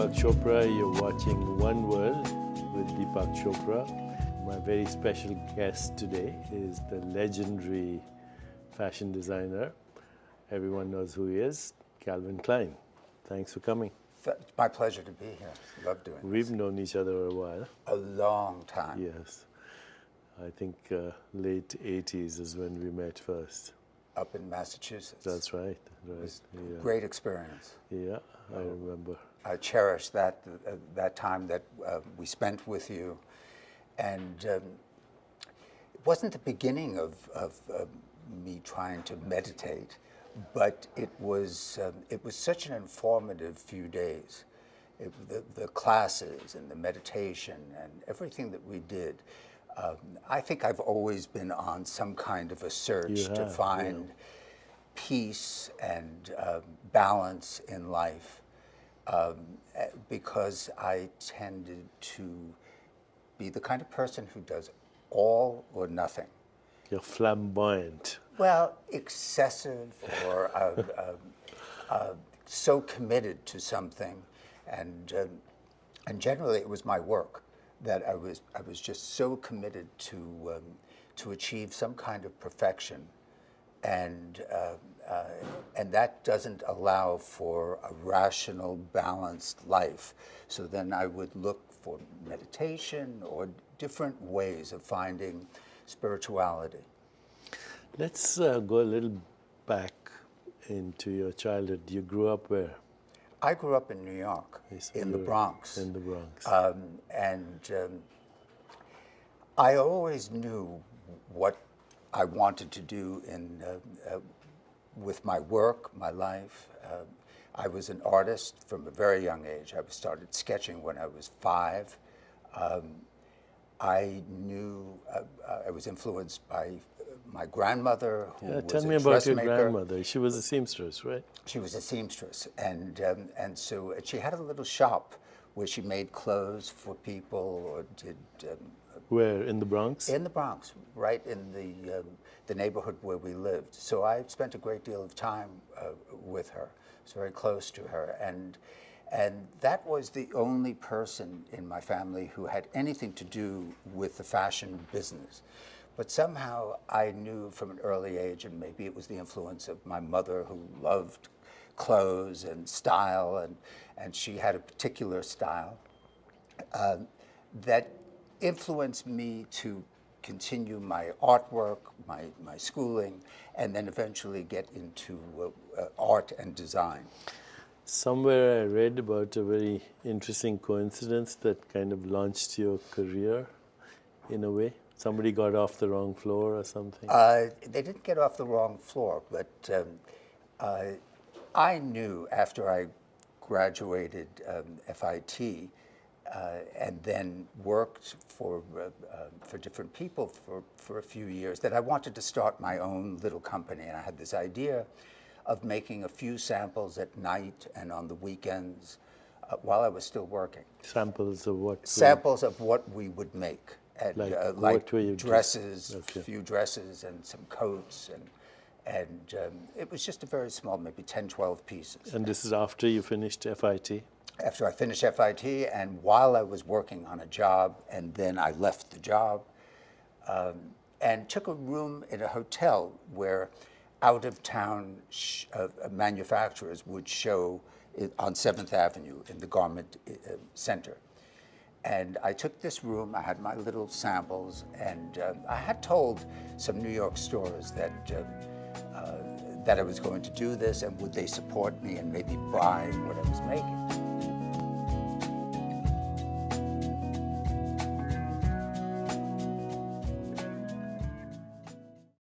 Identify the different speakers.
Speaker 1: Deepak Chopra. You're watching One World with Deepak Chopra. My very special guest today is the legendary fashion designer. Everyone knows who he is, Calvin Klein. Thanks for coming.
Speaker 2: It's my pleasure to be here. Love doing this.
Speaker 1: We've known each other a while.
Speaker 2: A long time.
Speaker 1: Yes. I think late 80s is when we met first.
Speaker 2: Up in Massachusetts.
Speaker 1: That's right.
Speaker 2: It was a great experience.
Speaker 1: Yeah, I remember.
Speaker 2: I cherish that time that we spent with you. And it wasn't the beginning of me trying to meditate, but it was such an informative few days. The classes and the meditation and everything that we did. I think I've always been on some kind of a search to find peace and balance in life, because I tended to be the kind of person who does all or nothing.
Speaker 1: You're flamboyant.
Speaker 2: Well, excessive or so committed to something, and generally it was my work that I was just so committed to achieve some kind of perfection, and that doesn't allow for a rational, balanced life. So then I would look for meditation or different ways of finding spirituality.
Speaker 1: Let's go a little back into your childhood. You grew up where?
Speaker 2: I grew up in New York, in the Bronx.
Speaker 1: In the Bronx.
Speaker 2: I always knew what I wanted to do with my work, my life. I was an artist from a very young age. I started sketching when I was 5. I knew I was influenced by my grandmother, who was a dressmaker.
Speaker 1: Tell me about your grandmother. She was a seamstress, right?
Speaker 2: She was a seamstress, and so she had a little shop where she made clothes for people or did.
Speaker 1: Where, in the Bronx?
Speaker 2: In the Bronx, right in the neighborhood where we lived. So I spent a great deal of time with her. I was very close to her, and that was the only person in my family who had anything to do with the fashion business. But somehow I knew from an early age, and maybe it was the influence of my mother, who loved clothes and style, and she had a particular style, that influenced me to continue my artwork, my schooling, and then eventually get into art and design.
Speaker 1: Somewhere I read about a very interesting coincidence that kind of launched your career in a way. Somebody got off the wrong floor or something?
Speaker 2: They didn't get off the wrong floor, but I knew after I graduated FIT and then worked for different people for a few years that I wanted to start my own little company. And I had this idea of making a few samples at night and on the weekends while I was still working.
Speaker 1: Samples of what?
Speaker 2: Samples of what we would make. And, like dresses,
Speaker 1: okay.
Speaker 2: A few dresses and some coats, and it was just a very small, maybe 10, 12 pieces.
Speaker 1: And this is after you finished FIT?
Speaker 2: After I finished FIT, and while I was working on a job, and then I left the job and took a room in a hotel where out-of-town manufacturers would show on 7th Avenue in the Garment Center. And I took this room, I had my little samples, and I had told some New York stores that I was going to do this, and would they support me and maybe buy what I was making.